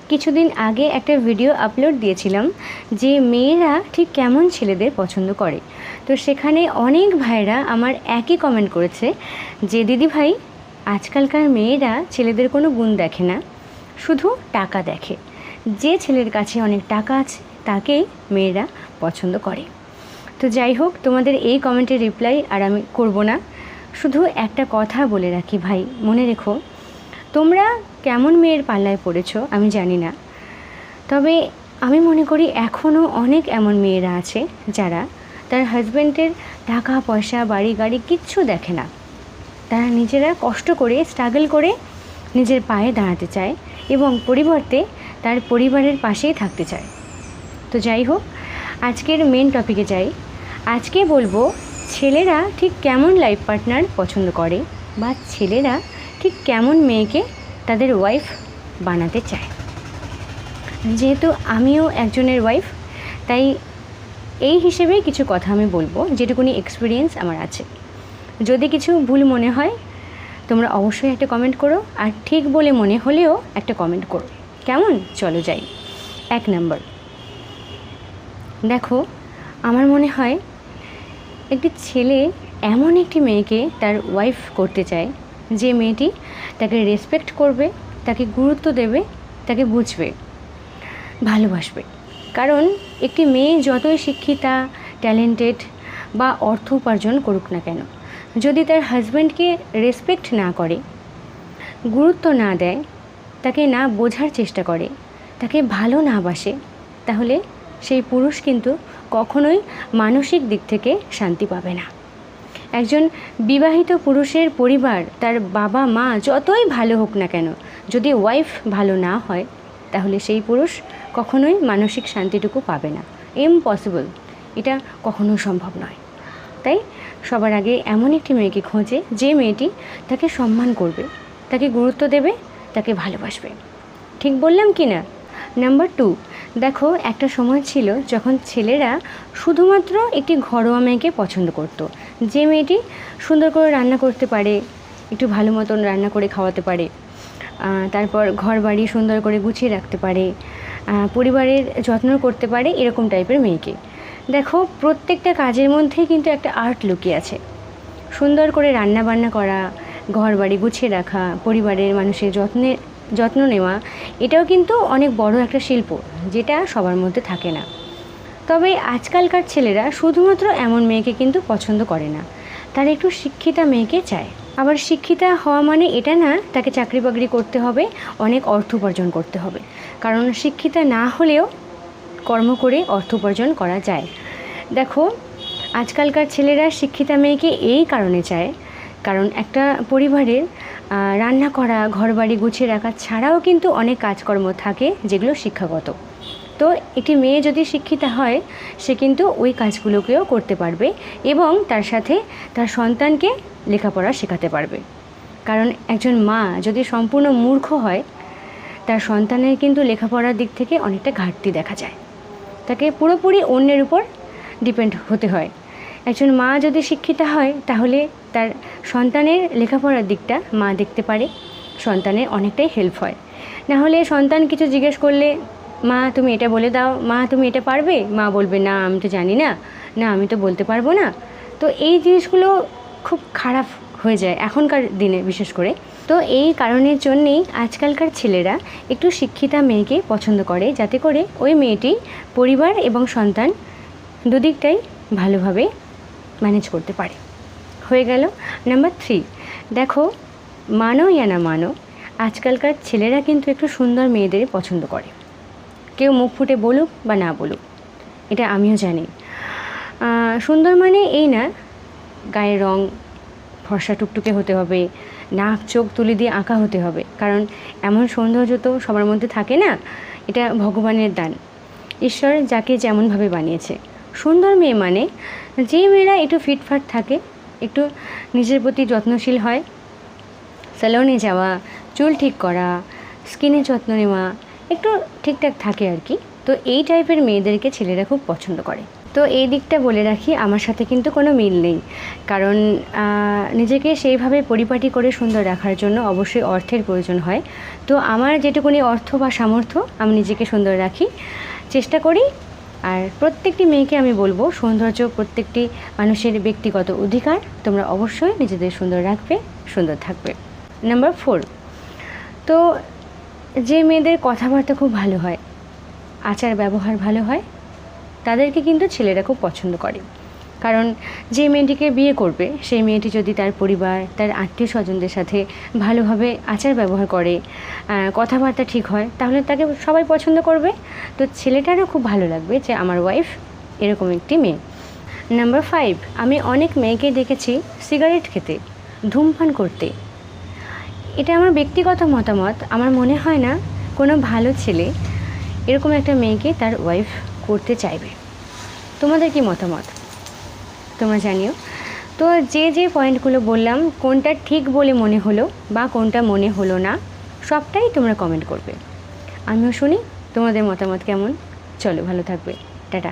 কিছুদিন আগে একটা ভিডিও আপলোড দিয়েছিলাম যে মেয়েরা ঠিক কেমন ছেলেদের পছন্দ করে। তো সেখানে অনেক ভাইরা আমার একই কমেন্ট করেছে যে দিদি ভাই, আজকালকার মেয়েরা ছেলেদের কোনো গুণ দেখে না, শুধু টাকা দেখে। যে ছেলের কাছে অনেক টাকা আছে তাকেই মেয়েরা পছন্দ করে। তো যাই হোক, তোমাদের এই কমেন্টের রিপ্লাই আর আমি করব না। শুধু একটা কথা বলে রাখি ভাই, মনে রেখো, তোমরা কেমন মেয়ের পাল্লায় পড়েছো আমি জানি না, তবে আমি মনে করি এখনও অনেক এমন মেয়েরা আছে যারা তার হাজব্যান্ডের টাকা পয়সা বাড়ি গাড়ি কিচ্ছু দেখে না। তারা নিজেরা কষ্ট করে স্ট্রাগল করে নিজের পায়ে দাঁড়াতে চায় এবং পরিবর্তে তার পরিবারের পাশেই থাকতে চায়। তো যাই হোক, আজকের মেন টপিকে যাই। আজকে বলবো ছেলেরা ঠিক কেমন লাইফ পার্টনার পছন্দ করে বা ছেলেরা ঠিক কেমন মেয়েকে তাদের ওয়াইফ বানাতে চায়। যেহেতু আমিও একজনের ওয়াইফ, তাই এই হিসেবে কিছু কথা আমি বলবো, যেটুকুনি এক্সপিরিয়েন্স আমার আছে। যদি কিছু ভুল মনে হয় তোমরা অবশ্যই একটা কমেন্ট করো, আর ঠিক বলে মনে হলেও একটা কমেন্ট করো। কেমন? চলো যাই। 1 নম্বর, দেখো, আমার মনে হয় একটি ছেলে এমন একটি মেয়েকে তার ওয়াইফ করতে চায় যে মেয়েটি তাকে রেসপেক্ট করবে, তাকে গুরুত্ব দেবে, তাকে বুঝবে, ভালোবাসবে। কারণ একটি মেয়ে যতই শিক্ষিতা, ট্যালেন্টেড বা অর্থ উপার্জন করুক না কেন, যদি তার হাজব্যান্ডকে রেসপেক্ট না করে, গুরুত্ব না দেয়, তাকে না বোঝার চেষ্টা করে, তাকে ভালো না বাসে, তাহলে সেই পুরুষ কিন্তু কখনোই মানসিক দিক থেকে শান্তি পাবে না। একজন বিবাহিত পুরুষের পরিবার, তার বাবা মা যতই ভালো হোক না কেন, যদি ওয়াইফ ভালো না হয়, তাহলে সেই পুরুষ কখনোই মানসিক শান্তিটুকু পাবে না। ইম্পসিবল, এটা কখনো সম্ভব নয়। তাই সবার আগে এমন একটি মেয়েকে খোঁজে যে মেয়েটি তাকে সম্মান করবে, তাকে গুরুত্ব দেবে, তাকে ভালোবাসবে। ঠিক বললাম কি না? নাম্বার 2, দেখো, একটা সময় ছিল যখন ছেলেরা শুধুমাত্র একটি ঘরোয়া মেয়েকে পছন্দ করত, যে মেয়েটি সুন্দর করে রান্না করতে পারে, একটু ভালো মতন রান্না করে খাওয়াতে পারে, তারপর ঘর বাড়ি সুন্দর করে গুছিয়ে রাখতে পারে, পরিবারের যত্ন করতে পারে, এরকম টাইপের মেয়েকে। দেখো, প্রত্যেকটা কাজের মধ্যেই কিন্তু একটা আর্ট লুকিয়ে আছে। সুন্দর করে রান্না বান্না করা, ঘর বাড়ি গুছিয়ে রাখা, পরিবারের মানুষের যত্ন নেওয়া, এটাও কিন্তু অনেক বড় একটা শিল্প, যেটা সবার মধ্যে থাকে না। তবে আজকালকার ছেলেরা শুধুমাত্র এমন মেয়েকে কিন্তু পছন্দ করে না, তারা একটু শিক্ষিতা মেয়েকে চায়। আবার শিক্ষিতা হওয়া মানে এটা না তাকে চাকরি বাকরি করতে হবে, অনেক অর্থ উপার্জন করতে হবে। কারণ শিক্ষিতা না হলেও কর্ম করে অর্থ উপার্জন করা যায়। দেখো, আজকালকার ছেলেরা শিক্ষিতা মেয়েকে এই কারণে চায়, কারণ একটা পরিবারের রান্না করা, ঘর বাড়ি গুছিয়ে রাখা ছাড়াও কিন্তু অনেক কাজকর্ম থাকে যেগুলো শিক্ষাগত। তো একটি মেয়ে যদি শিক্ষিতা হয়, সে কিন্তু ওই কাজগুলোকেও করতে পারবে এবং তার সাথে তার সন্তানকে লেখাপড়া শেখাতে পারবে। কারণ একজন মা যদি সম্পূর্ণ মূর্খ হয়, তার সন্তানের কিন্তু লেখাপড়ার দিক থেকে অনেকটা ঘাটতি দেখা যায়, তাকে পুরোপুরি অন্যের উপর ডিপেন্ড হতে হয়। একজন মা যদি শিক্ষিতা হয়, তাহলে তার সন্তানের লেখাপড়ার দিকটা মা দেখতে পারে, সন্তানের অনেকটাই হেল্প হয়। না হলে সন্তান কিছু জিজ্ঞেস করলে, মা তুমি এটা বলে দাও, মা তুমি এটা পারবে, মা বলবে না আমি তো জানি না, না আমি তো বলতে পারবো না। তো এই জিনিসগুলো খুব খারাপ হয়ে যায় এখনকার দিনে বিশেষ করে। তো এই কারণের জন্যেই আজকালকার ছেলেরা একটু শিক্ষিতা মেয়েকে পছন্দ করে, যাতে করে ওই মেয়েটি পরিবার এবং সন্তান দুদিকটাই ভালোভাবে ম্যানেজ করতে পারে। হয়ে গেল। নাম্বার 3, দেখো, মানো ইয়া না মানো, আজকালকার ছেলেরা কিন্তু একটু সুন্দর মেয়েদের পছন্দ করে। কেউ মুখ ফুটে বলুক বা না বলুক, এটা আমিও জানি। সুন্দর মানে এই না গায়ের রং ফর্সা টুকটুকে হতে হবে, নাক চোখ তুলি দিয়ে আঁকা হতে হবে, কারণ এমন সৌন্দর্য তো সবার মধ্যে থাকে না। এটা ভগবানের দান, ঈশ্বর যাকে যেমনভাবে বানিয়েছে। সুন্দর মেয়ে মানে যে মেয়েরা একটু ফিটফাট থাকে, একটু নিজের প্রতি যত্নশীল হয়, স্যালনে যাওয়া, চুল ঠিক করা, স্কিনের যত্ন নেওয়া, একটু ঠিকঠাক থাকে আর কি। তো এই টাইপের মেয়েদেরকে ছেলেরা খুব পছন্দ করে। তো তো এই দিকটা বলে রাখি, আমার সাথে কিন্তু কোনো মিল নেই, কারণ নিজেকে সেইভাবে পরিপাটি করে সুন্দর রাখার জন্য অবশ্যই অর্থের প্রয়োজন হয়। তো আমার যেটুকুনি অর্থ বা সামর্থ্য, আমি নিজেকে সুন্দর রাখি, চেষ্টা করি। আর প্রত্যেকটি মেয়েকে আমি বলবো, সৌন্দর্য প্রত্যেকটি মানুষের ব্যক্তিগত অধিকার, তোমরা অবশ্যই নিজেদের সুন্দর রাখবে, সুন্দর থাকবে। নাম্বার 4, তো যে মেয়েদের কথাবার্তা খুব ভালো হয়, আচার ব্যবহার ভালো হয়, তাদেরকে কিন্তু ছেলেরা খুব পছন্দ করে। কারণ যে মেয়েটিকে বিয়ে করবে, সেই মেয়েটি যদি তার পরিবার, তার আত্মীয় স্বজনদের সাথে ভালোভাবে আচার ব্যবহার করে, কথাবার্তা ঠিক হয়, তাহলে তাকে সবাই পছন্দ করবে। তো ছেলেটারও খুব ভালো লাগবে যে আমার ওয়াইফ এরকম একটি মেয়ে। নাম্বার 5, আমি অনেক মেয়েকে দেখেছি সিগারেট খেতে, ধূমপান করতে। এটা আমার ব্যক্তিগত মতামত। আমার মনে হয় না কোনো ভালো ছেলে এরকম একটা মেয়েকে তার ওয়াইফ করতে চাইবে। তোমাদের কি মতামত তোমরা জানিও। তো যে যে পয়েন্টগুলো বললাম, কোনটা ঠিক বলে মনে হলো বা কোনটা মনে হলো না, সবটাই তোমরা কমেন্ট করবে, আমিও শুনি তোমাদের মতামত কেমন। চলো, ভালো থাকবে, টাটা।